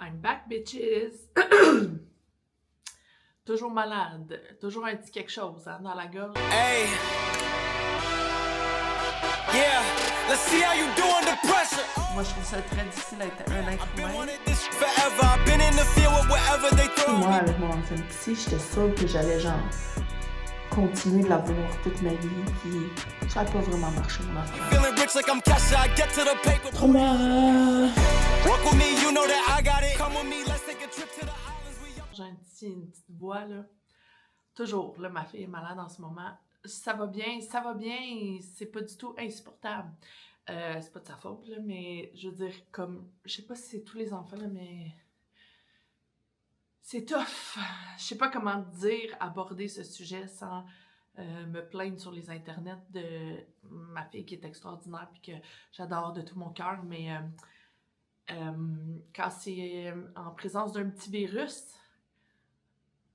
I'm back, bitches! Toujours malade, toujours un petit quelque chose hein, dans la gorge. Hey! Yeah! Let's see how you do under pressure! Moi, je trouve ça très difficile d'être un être Been humain. wanting this forever. I've been in the field with whatever they throw Moi, me. avec mon ancienne psy, j'étais sûre que j'allais genre continuer de la voir toute ma vie, puis ça n'a pas vraiment marché mon affaire. Feeling rich like I'm Kesha. I get to the paper. Trauma! Walk with me, you know that I got it. Come with me, let's take a trip to the islands. We J'ai une petite voix, là. Toujours, là, ma fille est malade en ce moment. Ça va bien, c'est pas du tout insupportable. C'est pas de sa faute, là, mais je veux dire, comme, je sais pas si c'est tous les enfants, là, mais c'est tough. Je sais pas comment dire, aborder ce sujet sans me plaindre sur les internets de ma fille qui est extraordinaire puis que j'adore de tout mon cœur, mais quand c'est en présence d'un petit virus,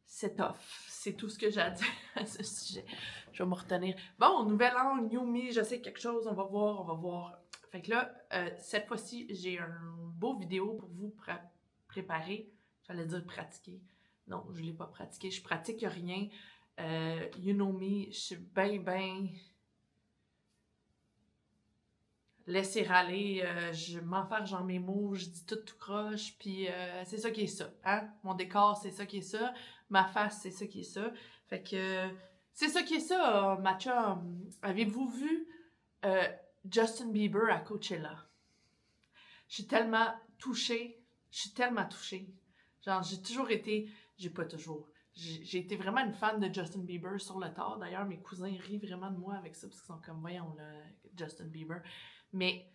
c'est tough. C'est tout ce que j'ai à dire à ce sujet. Je vais me retenir. Bon, nouvel an, new me, je sais quelque chose, on va voir. Fait que là, cette fois-ci, j'ai un beau vidéo pour vous préparer. J'allais dire pratiquer. Non, je l'ai pas pratiqué. Je pratique rien. You know me, je suis ben laisser aller, je m'enferme dans mes mots, je dis tout croche, puis c'est ça qui est ça, hein? Mon décor, c'est ça qui est ça, ma face, c'est ça qui est ça. Fait que c'est ça qui est ça, ma chum. Avez-vous vu Justin Bieber à Coachella? Je suis tellement touchée. Genre, j'ai été vraiment une fan de Justin Bieber sur le tard. D'ailleurs, mes cousins rient vraiment de moi avec ça, parce qu'ils sont comme, voyons, là, Justin Bieber. Mais,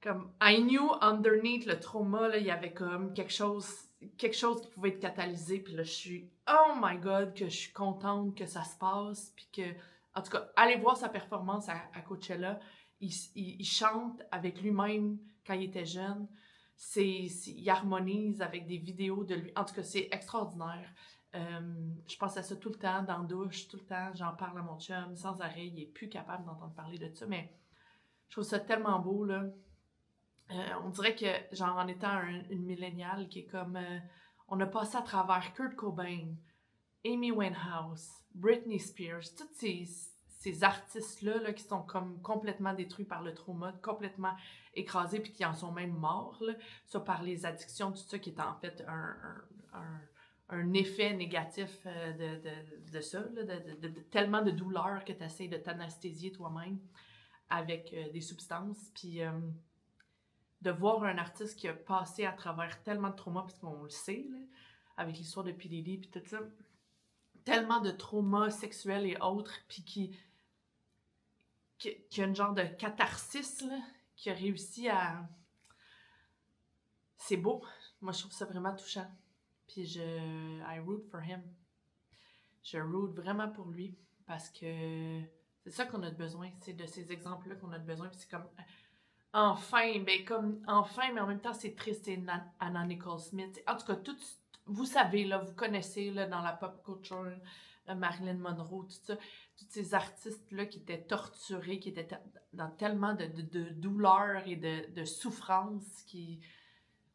comme, I knew underneath le trauma, là, il y avait comme quelque chose qui pouvait être catalysé. Puis là, je suis, oh my God, que je suis contente que ça se passe. Puis que, en tout cas, allez voir sa performance à Coachella. Il chante avec lui-même quand il était jeune. Il harmonise avec des vidéos de lui. En tout cas, c'est extraordinaire. Je pense à ça tout le temps, dans la douche, tout le temps. J'en parle à mon chum sans arrêt. Il est plus capable d'entendre parler de ça, mais je trouve ça tellement beau, là. On dirait que, genre, en étant une milléniale qui est comme... on a passé à travers Kurt Cobain, Amy Winehouse, Britney Spears, tous ces artistes-là là, qui sont comme complètement détruits par le trauma, complètement écrasés, puis qui en sont même morts, là, ça par les addictions, tout ça, qui est en fait un effet négatif de ça, là, de tellement de douleur que tu essaies de t'anesthésier toi-même avec des substances, puis de voir un artiste qui a passé à travers tellement de traumas, parce qu'on le sait, là, avec l'histoire de P. Diddy, puis tout ça, tellement de traumas sexuels et autres, puis qui a une genre de catharsis, là, qui a réussi à... C'est beau. Moi, je trouve ça vraiment touchant. Puis I root for him. Je root vraiment pour lui, parce que c'est ça qu'on a besoin, c'est de ces exemples-là qu'on a besoin, puis c'est comme... Enfin, mais en même temps, c'est triste, c'est Anna Nicole Smith. En tout cas, vous savez, là, vous connaissez, là, dans la pop culture, Marilyn Monroe, tout ça, tous ces artistes-là qui étaient torturés, qui étaient dans tellement de douleur et de souffrance, qui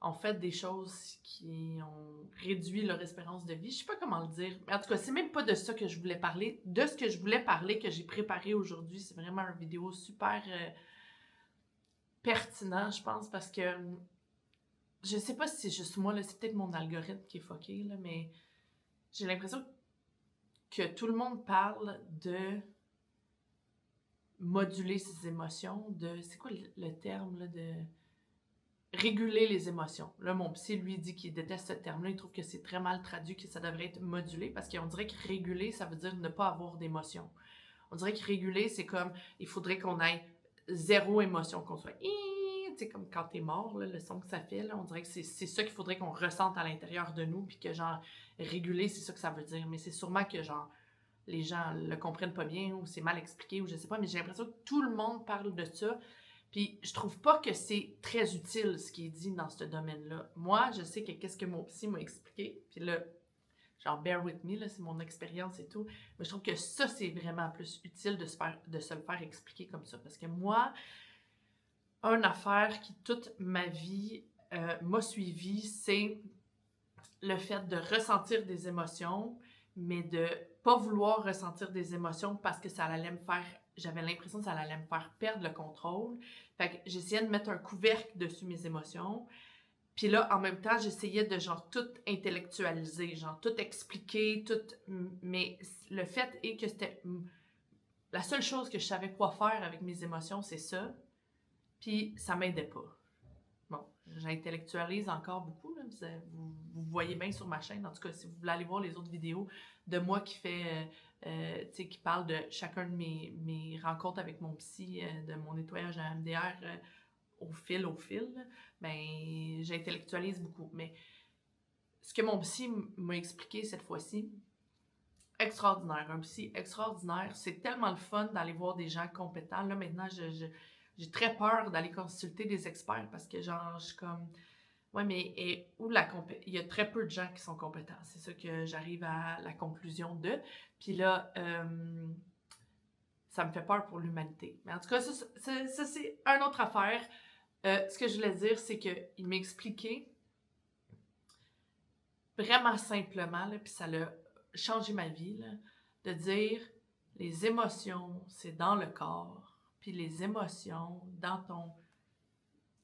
ont fait des choses qui ont réduit leur espérance de vie. Je sais pas comment le dire. Mais en tout cas, c'est même pas de ça que je voulais parler. De ce que je voulais parler, que j'ai préparé aujourd'hui, c'est vraiment une vidéo super pertinent, je pense, parce que je sais pas si c'est juste moi, là, c'est peut-être mon algorithme qui est fucké, là, mais j'ai l'impression que tout le monde parle de moduler ses émotions, c'est quoi le terme, là, de réguler les émotions. Là, mon psy, lui, dit qu'il déteste ce terme-là, il trouve que c'est très mal traduit, que ça devrait être modulé, parce qu'on dirait que réguler, ça veut dire ne pas avoir d'émotion. On dirait que réguler, c'est comme, il faudrait qu'on ait zéro émotion, qu'on soit... Tu sais, comme quand t'es mort, là, le son que ça fait, là, on dirait que c'est ça qu'il faudrait qu'on ressente à l'intérieur de nous, puis que, genre, réguler, c'est ça que ça veut dire. Mais c'est sûrement que, genre, les gens le comprennent pas bien, ou c'est mal expliqué, ou je sais pas, mais j'ai l'impression que tout le monde parle de ça, puis je trouve pas que c'est très utile, ce qui est dit dans ce domaine-là. Moi, je sais que qu'est-ce que mon psy m'a expliqué, puis là, genre, bear with me, là, c'est mon expérience et tout, mais je trouve que ça, c'est vraiment plus utile de se le faire expliquer comme ça, parce que moi... Une affaire qui, toute ma vie, m'a suivi, c'est le fait de ressentir des émotions, mais de pas vouloir ressentir des émotions parce que ça allait me faire... J'avais l'impression que ça allait me faire perdre le contrôle. Fait que j'essayais de mettre un couvercle dessus mes émotions. Puis là, en même temps, j'essayais de genre tout intellectualiser, genre tout expliquer, tout... Mais le fait est que c'était... La seule chose que je savais quoi faire avec mes émotions, c'est ça. Puis ça m'aidait pas. Bon, j'intellectualise encore beaucoup, là. Vous voyez bien sur ma chaîne. En tout cas, si vous voulez aller voir les autres vidéos de moi qui fait... tu sais, qui parle de chacun de mes rencontres avec mon psy, de mon nettoyage à MDR au fil, là, ben, j'intellectualise beaucoup. Mais ce que mon psy m'a expliqué cette fois-ci, extraordinaire, un psy extraordinaire, c'est tellement le fun d'aller voir des gens compétents. Là, maintenant, j'ai très peur d'aller consulter des experts parce que, genre, je suis comme... Ouais, mais il y a très peu de gens qui sont compétents. C'est ça que j'arrive à la conclusion de. Puis là, ça me fait peur pour l'humanité. Mais en tout cas, ça c'est une autre affaire. Ce que je voulais dire, c'est qu'il m'a expliqué vraiment simplement, là, puis ça a changé ma vie, là, de dire les émotions, c'est dans le corps, puis les émotions, dans ton...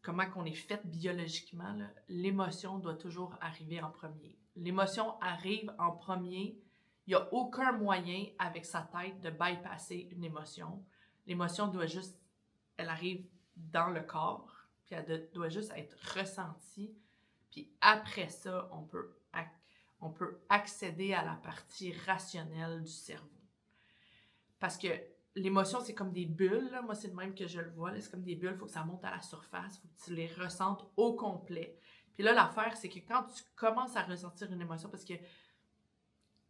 Comment qu'on est fait biologiquement, là, l'émotion doit toujours arriver en premier. L'émotion arrive en premier. Il n'y a aucun moyen avec sa tête de bypasser une émotion. L'émotion doit juste... Elle arrive dans le corps, puis elle doit juste être ressentie. Puis après ça, on peut accéder à la partie rationnelle du cerveau. Parce que l'émotion, c'est comme des bulles. Là. Moi, c'est le même que je le vois. Là. C'est comme des bulles. Il faut que ça monte à la surface. Il faut que tu les ressentes au complet. Puis là, l'affaire, c'est que quand tu commences à ressentir une émotion, parce que, tu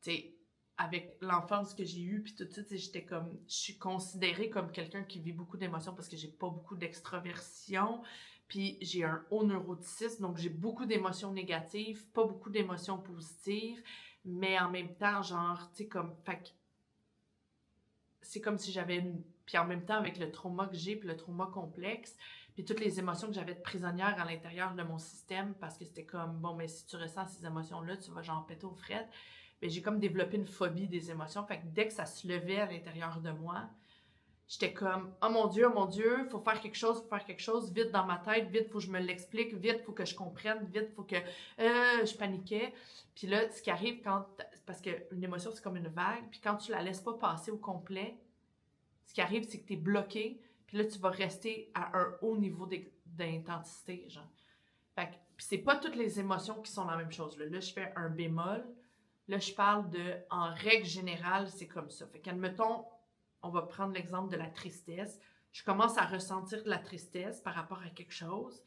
sais, avec l'enfance que j'ai eue, puis tout ça, j'étais comme... Je suis considérée comme quelqu'un qui vit beaucoup d'émotions parce que j'ai pas beaucoup d'extraversion. Puis j'ai un haut neuroticisme, donc j'ai beaucoup d'émotions négatives, pas beaucoup d'émotions positives. Mais en même temps, genre, tu sais, comme... Fait que c'est comme si j'avais une... Puis en même temps, avec le trauma que j'ai, puis le trauma complexe, puis toutes les émotions que j'avais de prisonnière à l'intérieur de mon système, parce que c'était comme, bon, mais si tu ressens ces émotions-là, tu vas genre péter aux frettes. Mais j'ai comme développé une phobie des émotions. Fait que dès que ça se levait à l'intérieur de moi, j'étais comme, oh mon Dieu, faut faire quelque chose, vite dans ma tête, vite, faut que je me l'explique, vite, faut que je comprenne, vite, faut que... je paniquais. Puis là, ce qui arrive quand... Parce qu'une émotion, c'est comme une vague, puis quand tu la laisses pas passer au complet, ce qui arrive, c'est que t'es bloqué, puis là, tu vas rester à un haut niveau d'intensité, genre. Fait que, puis c'est pas toutes les émotions qui sont la même chose, là. Là, je fais un bémol. Là, je parle de... En règle générale, c'est comme ça. Fait qu'admettons... On va prendre l'exemple de la tristesse. Je commence à ressentir de la tristesse par rapport à quelque chose.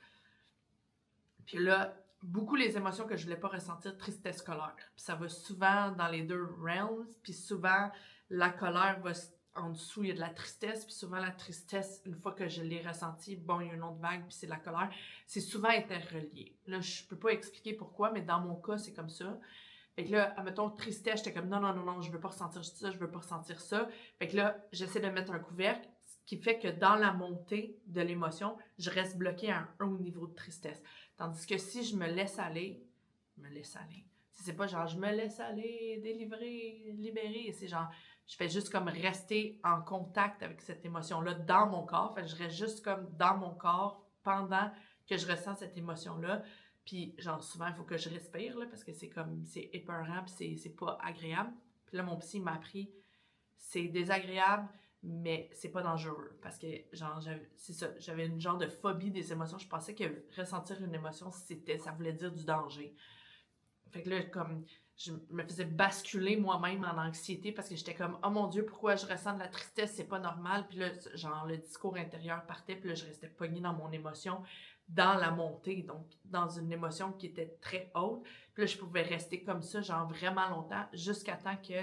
Puis là, beaucoup les émotions que je voulais pas ressentir, tristesse, colère. Puis ça va souvent dans les deux realms. Puis souvent, la colère va en dessous, il y a de la tristesse. Puis souvent, la tristesse, une fois que je l'ai ressentie, bon, il y a une autre vague, puis c'est la colère. C'est souvent interrelié. Là, je peux pas expliquer pourquoi, mais dans mon cas, c'est comme ça. Fait que là, admettons, tristesse, j'étais comme non, je veux pas ressentir ça, je veux pas ressentir ça. Fait que là, j'essaie de mettre un couvercle, ce qui fait que dans la montée de l'émotion, je reste bloquée à un haut niveau de tristesse. Tandis que si je me laisse aller, si c'est pas genre je me laisse aller, délivrer, libérer, c'est genre, je fais juste comme rester en contact avec cette émotion-là dans mon corps. Fait que je reste juste comme dans mon corps pendant que je ressens cette émotion-là. Puis, genre, souvent, il faut que je respire, là, parce que c'est comme, c'est épeurant, puis c'est pas agréable. Puis là, mon psy m'a appris, c'est désagréable, mais c'est pas dangereux. Parce que, genre, c'est ça, j'avais une genre de phobie des émotions. Je pensais que ressentir une émotion, ça voulait dire du danger. Fait que là, comme, je me faisais basculer moi-même en anxiété parce que j'étais comme, oh mon Dieu, pourquoi je ressens de la tristesse, c'est pas normal. Puis là, genre, le discours intérieur partait, puis là, je restais pognée dans mon émotion, dans la montée, donc dans une émotion qui était très haute. Puis là, je pouvais rester comme ça, genre vraiment longtemps, jusqu'à temps que,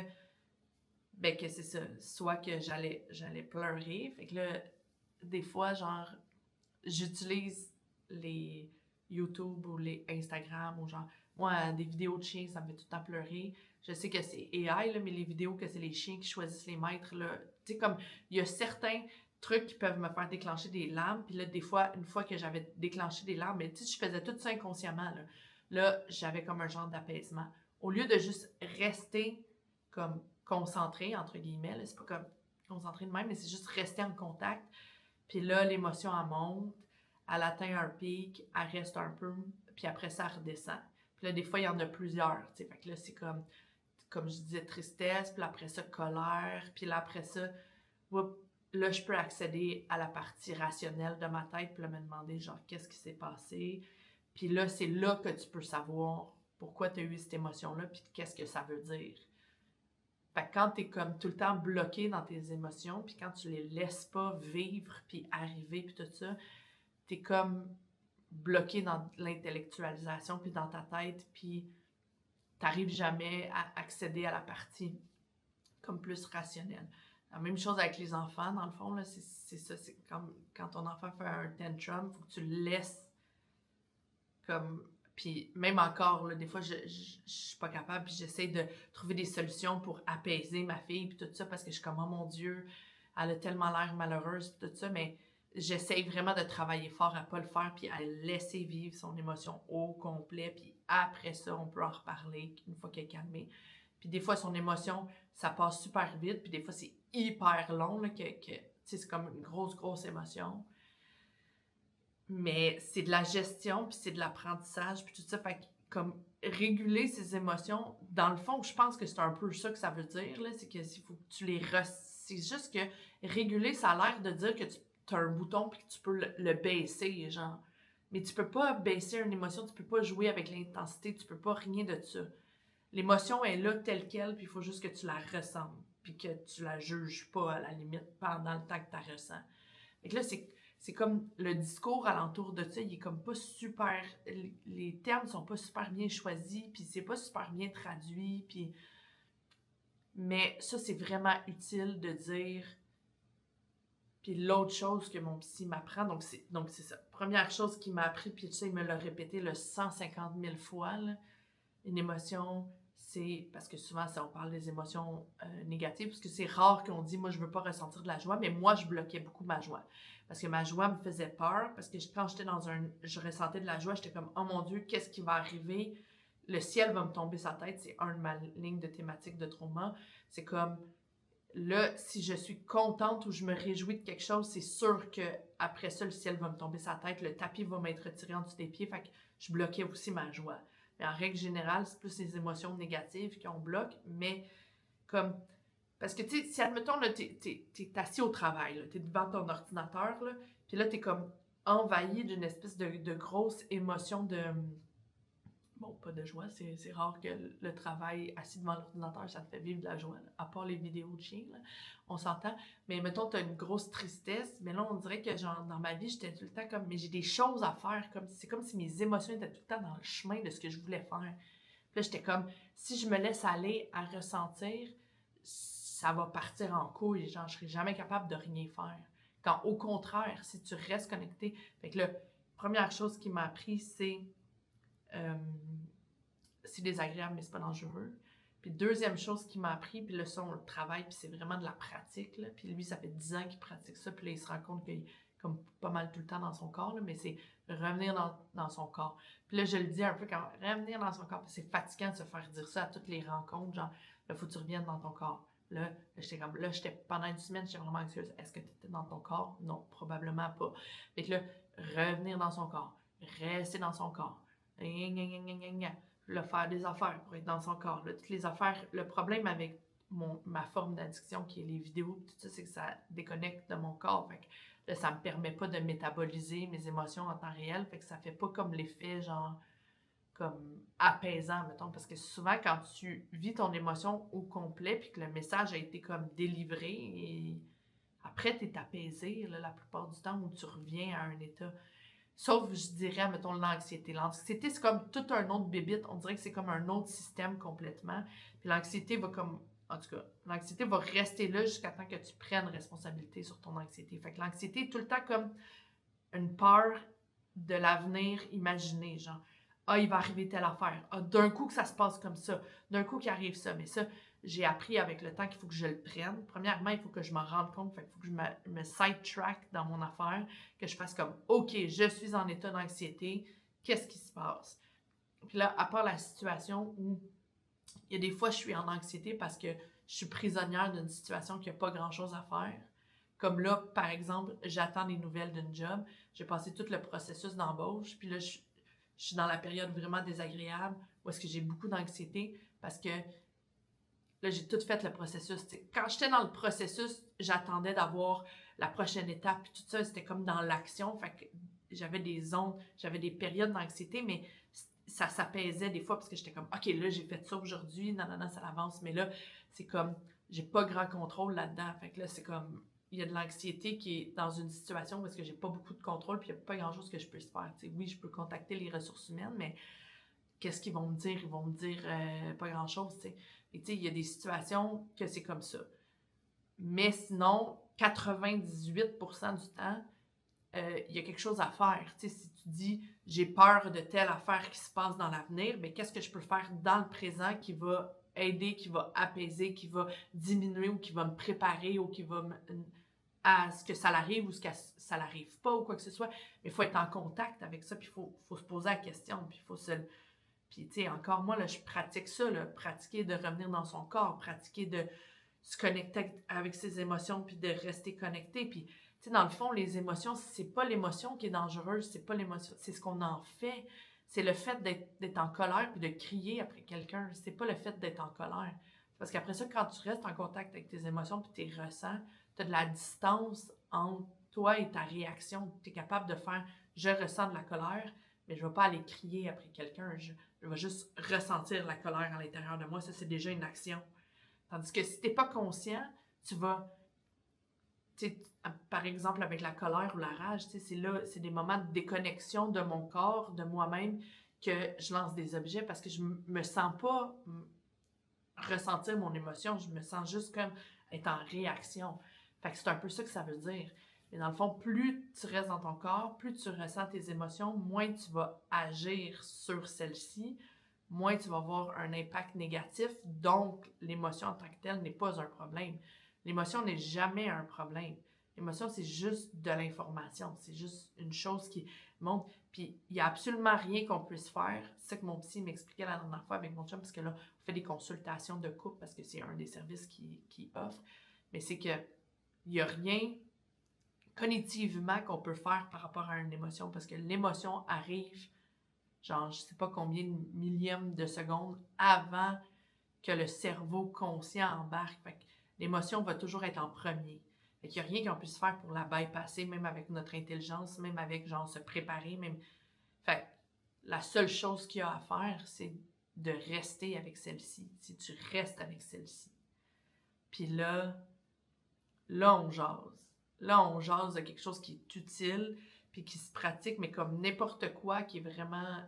ben que c'est ça, soit que j'allais pleurer. Fait que là, des fois, genre, j'utilise les YouTube ou les Instagram ou genre, moi, des vidéos de chiens, ça me fait tout le temps pleurer. Je sais que c'est AI, là, mais les vidéos que c'est les chiens qui choisissent les maîtres, là, tu sais, comme, il y a certains trucs qui peuvent me faire déclencher des larmes. Puis là, des fois, une fois que j'avais déclenché des larmes, mais tu sais, je faisais tout ça inconsciemment, là. Là, j'avais comme un genre d'apaisement. Au lieu de juste rester comme concentré, entre guillemets, là, c'est pas comme concentré de même, mais c'est juste rester en contact. Puis là, l'émotion, elle monte, elle atteint un pic, elle reste un peu, puis après ça, elle redescend. Puis là, des fois, il y en a plusieurs, tu sais. Fait que là, c'est comme je disais, tristesse, puis après ça, colère, puis là, après ça, whoop, là, je peux accéder à la partie rationnelle de ma tête, puis là, me demander, genre, qu'est-ce qui s'est passé? Puis là, c'est là que tu peux savoir pourquoi tu as eu cette émotion-là, puis qu'est-ce que ça veut dire. Fait que quand t'es comme tout le temps bloqué dans tes émotions, puis quand tu les laisses pas vivre, puis arriver, puis tout ça, t'es comme bloqué dans l'intellectualisation, puis dans ta tête, puis t'arrives jamais à accéder à la partie comme plus rationnelle. La même chose avec les enfants, dans le fond, là, c'est ça, c'est comme quand ton enfant fait un tantrum, faut que tu le laisses comme... Puis même encore, là, des fois, je suis pas capable, puis j'essaie de trouver des solutions pour apaiser ma fille, puis tout ça, parce que je suis comme, oh mon Dieu, elle a tellement l'air malheureuse, puis tout ça, mais j'essaie vraiment de travailler fort à pas le faire, puis à laisser vivre son émotion au complet, puis après ça, on peut en reparler une fois qu'elle est calmée. Puis des fois, son émotion, ça passe super vite, puis des fois, c'est hyper long, là, tu sais, c'est comme une grosse émotion. Mais c'est de la gestion, puis c'est de l'apprentissage, puis tout ça. Fait que, comme, réguler ses émotions, dans le fond, je pense que c'est un peu ça que ça veut dire, là. C'est qu'il faut que tu les... C'est juste que réguler, ça a l'air de dire que tu as un bouton, puis que tu peux le baisser, genre. Mais tu peux pas baisser une émotion, tu peux pas jouer avec l'intensité, tu peux pas rien de ça. L'émotion est là telle qu'elle, puis il faut juste que tu la ressentes, puis que tu la juges pas, à la limite, pendant le temps que tu la ressens. Fait que là, c'est comme le discours alentour de ça, il est comme pas super... Les termes sont pas super bien choisis, puis c'est pas super bien traduit, puis... Mais ça, c'est vraiment utile de dire... Puis l'autre chose que mon psy m'apprend, donc c'est ça. Première chose qu'il m'a appris, puis ça, il me l'a répété 150 000 fois, là. Une émotion, c'est... Parce que souvent, ça, on parle des émotions négatives, parce que c'est rare qu'on dit « Moi, je veux pas ressentir de la joie », mais moi, je bloquais beaucoup ma joie. Parce que ma joie me faisait peur, parce que quand j'étais je ressentais de la joie, j'étais comme « Oh mon Dieu, qu'est-ce qui va arriver? Le ciel va me tomber sa tête. » C'est un de ma ligne de thématique de trauma. C'est comme, là, si je suis contente ou je me réjouis de quelque chose, c'est sûr que après ça, le ciel va me tomber sa tête, le tapis va m'être retiré en dessous des pieds, fait que je bloquais aussi ma joie. Mais en règle générale, c'est plus les émotions négatives qu'on bloque, mais comme... Parce que, tu sais, si, admettons, là, t'es assis au travail, t'es devant ton ordinateur, là, puis là, t'es comme envahi d'une espèce de grosse émotion de... Bon, pas de joie, c'est rare que le travail assis devant l'ordinateur, ça te fait vivre de la joie, là, à part les vidéos de chiens, là, on s'entend. Mais mettons, t'as une grosse tristesse, mais là, on dirait que, genre, dans ma vie, j'étais tout le temps comme... Mais j'ai des choses à faire, c'est comme si mes émotions étaient tout le temps dans le chemin de ce que je voulais faire. Puis là, j'étais comme, si je me laisse aller à ressentir... ça va partir en couille, genre, je serai jamais capable de rien faire. Quand, au contraire, si tu restes connecté... Fait que là, première chose qu'il m'a appris, c'est désagréable, mais c'est pas dangereux. Puis deuxième chose qu'il m'a appris, puis là, ça, on le travaille, puis c'est vraiment de la pratique, là. Puis lui, ça fait 10 ans qu'il pratique ça, puis là, il se rend compte qu'il est comme pas mal tout le temps dans son corps, là, mais c'est revenir dans son corps. Puis là, je le dis un peu quand revenir dans son corps, puis c'est fatigant de se faire dire ça à toutes les rencontres, genre, là, faut que tu reviennes dans ton corps. Là, pendant une semaine, j'étais vraiment anxieuse. Est-ce que tu étais dans ton corps? Non, probablement pas. Fait que là, revenir dans son corps, rester dans son corps, là, faire des affaires pour être dans son corps. Là, toutes les affaires. Le problème avec ma forme d'addiction, qui est les vidéos, tout ça, c'est que ça déconnecte de mon corps. Fait que là, ça me permet pas de métaboliser mes émotions en temps réel. Fait que ça fait pas comme l'effet, genre, comme apaisant, mettons, parce que souvent, quand tu vis ton émotion au complet, puis que le message a été comme délivré, et après, t'es apaisé, là, la plupart du temps, où tu reviens à un état. Sauf, je dirais, mettons, l'anxiété. L'anxiété, c'est comme tout un autre bébite. On dirait que c'est comme un autre système complètement. Puis l'anxiété va comme... En tout cas, l'anxiété va rester là jusqu'à temps que tu prennes responsabilité sur ton anxiété. Fait que l'anxiété est tout le temps comme une peur de l'avenir imaginé, genre. Ah, il va arriver telle affaire. Ah, d'un coup que ça se passe comme ça. D'un coup qu'il arrive ça. Mais ça, j'ai appris avec le temps qu'il faut que je le prenne. Premièrement, il faut que je m'en rende compte, fait qu'il faut que je me sidetrack dans mon affaire, que je fasse comme, OK, je suis en état d'anxiété, qu'est-ce qui se passe? Puis là, à part la situation où il y a des fois, je suis en anxiété parce que je suis prisonnière d'une situation qui n'a pas grand-chose à faire. Comme là, par exemple, j'attends des nouvelles d'une job. J'ai passé tout le processus d'embauche. Puis là, je suis dans la période vraiment désagréable où est-ce que j'ai beaucoup d'anxiété parce que là, j'ai tout fait le processus. T'sais, quand j'étais dans le processus, j'attendais d'avoir la prochaine étape. Puis tout ça, c'était comme dans l'action. Fait que j'avais des zones, j'avais des périodes d'anxiété, mais ça s'apaisait des fois parce que j'étais comme, OK, là, j'ai fait ça aujourd'hui, non, ça avance. Mais là, c'est comme, j'ai pas grand contrôle là-dedans. Fait que là, c'est comme, il y a de l'anxiété qui est dans une situation où est-ce que j'ai pas beaucoup de contrôle puis il n'y a pas grand-chose que je peux faire. T'sais, oui, je peux contacter les ressources humaines, mais qu'est-ce qu'ils vont me dire? Ils vont me dire pas grand-chose, tu sais. Et tu sais, il y a des situations que c'est comme ça. Mais sinon, 98% du temps, il y a quelque chose à faire. Tu sais, si tu dis « j'ai peur de telle affaire qui se passe dans l'avenir », bien, qu'est-ce que je peux faire dans le présent qui va aider, qui va apaiser, qui va diminuer ou qui va me préparer ou qui va à ce que ça l'arrive ou ce que ça l'arrive pas ou quoi que ce soit. Mais il faut être en contact avec ça, puis il faut se poser la question, puis il faut se... Puis, tu sais, encore moi, là, je pratique ça, là, pratiquer de revenir dans son corps, pratiquer de se connecter avec ses émotions, puis de rester connecté. Puis, tu sais, dans le fond, les émotions, c'est pas l'émotion qui est dangereuse, c'est pas l'émotion, c'est ce qu'on en fait. C'est le fait d'être en colère puis de crier après quelqu'un. C'est pas le fait d'être en colère. Parce qu'après ça, quand tu restes en contact avec tes émotions puis tes ressens, tu as de la distance entre toi et ta réaction. Tu es capable de faire « je ressens de la colère », mais je ne vais pas aller crier après quelqu'un. Je vais juste ressentir la colère à l'intérieur de moi. Ça, c'est déjà une action. Tandis que si tu n'es pas conscient, tu vas... Par exemple, avec la colère ou la rage, c'est des moments de déconnexion de mon corps, de moi-même, que je lance des objets parce que je me sens pas ressentir mon émotion. Je me sens juste comme être en réaction. Fait que c'est un peu ça que ça veut dire. Mais dans le fond, plus tu restes dans ton corps, plus tu ressens tes émotions, moins tu vas agir sur celles-ci, moins tu vas avoir un impact négatif. Donc, l'émotion en tant que telle n'est pas un problème. L'émotion n'est jamais un problème. L'émotion, c'est juste de l'information. C'est juste une chose qui monte. Puis, il n'y a absolument rien qu'on puisse faire. C'est ça que mon psy m'expliquait la dernière fois avec mon chum, parce que là, on fait des consultations de couple, parce que c'est un des services qu'il offre. Mais c'est que il n'y a rien cognitivement qu'on peut faire par rapport à une émotion, parce que l'émotion arrive, genre, je sais pas combien de millièmes de secondes avant que le cerveau conscient embarque. Fait que l'émotion va toujours être en premier. Fait qu'il n'y a rien qu'on puisse faire pour la bypasser, même avec notre intelligence, même avec, genre, se préparer, même... Fait que la seule chose qu'il y a à faire, c'est de rester avec celle-ci. Si tu restes avec celle-ci. Puis là, on jase. Là, on jase de quelque chose qui est utile, puis qui se pratique, mais comme n'importe quoi qui est vraiment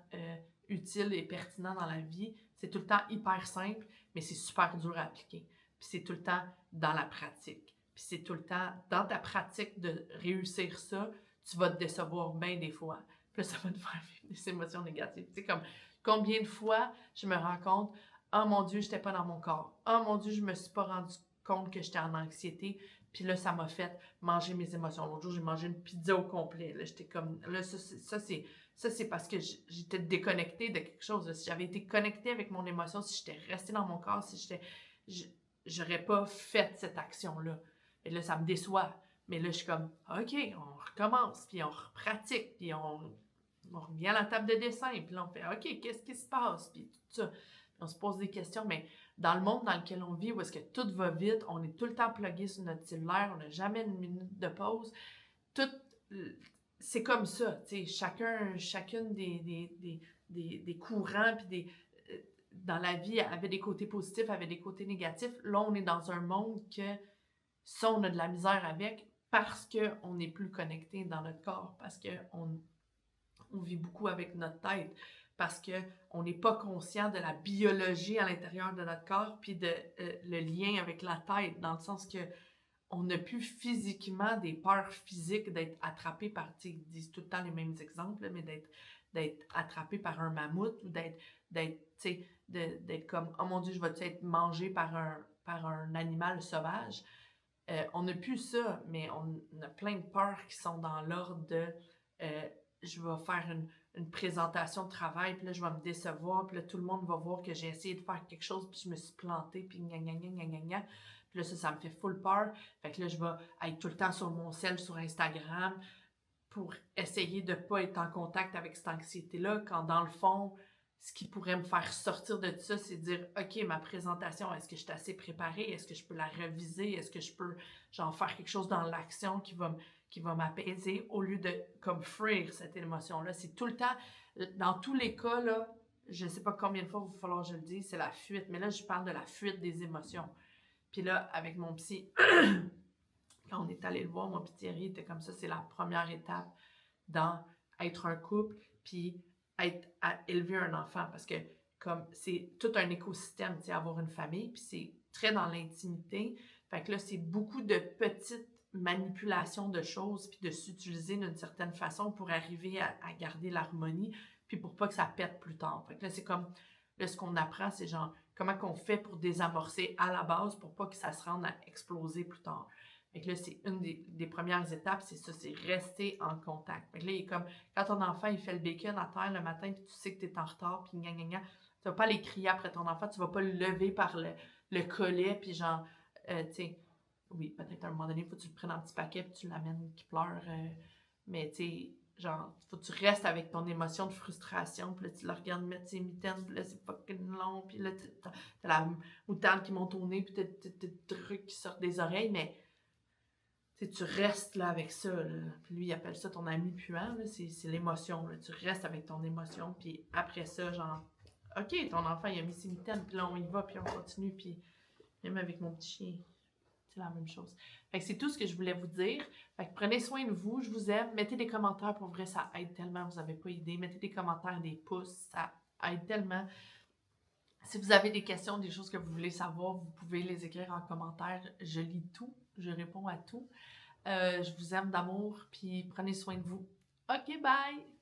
utile et pertinent dans la vie, c'est tout le temps hyper simple, mais c'est super dur à appliquer. Puis c'est tout le temps dans la pratique. Puis c'est tout le temps dans ta pratique de réussir ça, tu vas te décevoir bien des fois. Puis là, ça va te faire vivre des émotions négatives. Tu sais, comme combien de fois je me rends compte, oh mon Dieu, j'étais pas dans mon corps. Oh mon Dieu, je me suis pas rendu compte que j'étais en anxiété. Puis là, ça m'a fait manger mes émotions. L'autre jour, j'ai mangé une pizza au complet. Là, j'étais comme... Là, ça c'est parce que j'étais déconnectée de quelque chose. Là. Si j'avais été connectée avec mon émotion, si j'étais restée dans mon corps, j'aurais pas fait cette action-là. Et là, ça me déçoit. Mais là, je suis comme, OK, on recommence, puis on repratique, puis on revient à la table de dessin, puis là, on fait, OK, qu'est-ce qui se passe? Puis tout ça. Puis on se pose des questions, mais dans le monde dans lequel on vit, où est-ce que tout va vite, on est tout le temps plugué sur notre cellulaire, on n'a jamais une minute de pause. C'est comme ça, tu sais, chacune des courants, puis dans la vie, avait des côtés positifs, avait des côtés négatifs. Là, on est dans un monde que ça, on a de la misère avec parce qu'on n'est plus connecté dans notre corps, parce qu'on vit beaucoup avec notre tête, parce qu'on n'est pas conscient de la biologie à l'intérieur de notre corps, puis le lien avec la tête, dans le sens que on n'a plus physiquement des peurs physiques d'être attrapé par, tu sais, ils disent tout le temps les mêmes exemples, mais d'être attrapé par un mammouth ou d'être tu sais, d'être comme, oh mon Dieu, je vais-tu être mangé par un animal sauvage? On n'a plus ça, mais on a plein de peurs qui sont dans l'ordre de je vais faire une présentation de travail, puis là, je vais me décevoir, puis là, tout le monde va voir que j'ai essayé de faire quelque chose, puis je me suis plantée, puis gna gna gna gna gna gna. Puis là, ça me fait full peur. Fait que là, je vais être tout le temps sur mon cell, sur Instagram, pour essayer de ne pas être en contact avec cette anxiété-là, quand dans le fond, ce qui pourrait me faire sortir de ça, c'est dire, OK, ma présentation, est-ce que je suis assez préparée? Est-ce que je peux la réviser? Est-ce que je peux, genre, faire quelque chose dans l'action qui va m'apaiser au lieu de, comme, fuir cette émotion-là? C'est tout le temps, dans tous les cas, là, je ne sais pas combien de fois il va falloir que je le dise, c'est la fuite. Mais là, je parle de la fuite des émotions. Puis là, avec mon psy, quand on est allé le voir, mon petit Thierry était comme ça, c'est la première étape dans être un couple, puis à élever un enfant, parce que comme c'est tout un écosystème, tu sais, avoir une famille, puis c'est très dans l'intimité. Fait que là, c'est beaucoup de petites manipulations de choses, puis de s'utiliser d'une certaine façon pour arriver à garder l'harmonie, puis pour pas que ça pète plus tard. Fait que là, c'est comme, là, ce qu'on apprend, c'est genre, comment qu'on fait pour désamorcer à la base pour pas que ça se rende à exploser plus tard. Fait que là, c'est une des premières étapes, c'est ça, c'est rester en contact. Fait que là, il est comme, quand ton enfant, il fait le bacon à terre le matin, puis tu sais que tu es en retard, puis gna gna gna, tu vas pas aller crier après ton enfant, tu vas pas le lever par le collet, puis genre, tu sais, oui, peut-être à un moment donné, il faut que tu le prennes en petit paquet, puis tu l'amènes qui pleure, mais tu sais, genre, faut que tu restes avec ton émotion de frustration, puis là, tu le regardes mettre ses mitaines, puis là, c'est fucking long, puis là, t'as la moutarde qui monte au nez, puis t'as des trucs qui sortent des oreilles, mais tu restes là avec ça, là. Puis lui, il appelle ça ton ami puant, là. C'est l'émotion, là. Tu restes avec ton émotion, puis après ça, genre, OK, ton enfant, il a mis ses mitaines, puis là, on y va, puis on continue, puis même avec mon petit chien, c'est la même chose. Fait que c'est tout ce que je voulais vous dire. Fait que prenez soin de vous, je vous aime. Mettez des commentaires, pour vrai, ça aide tellement, vous n'avez pas idée. Mettez des commentaires, des pouces, ça aide tellement. Si vous avez des questions, des choses que vous voulez savoir, vous pouvez les écrire en commentaire. Je lis tout, je réponds à tout. Je vous aime d'amour, puis prenez soin de vous. OK, bye!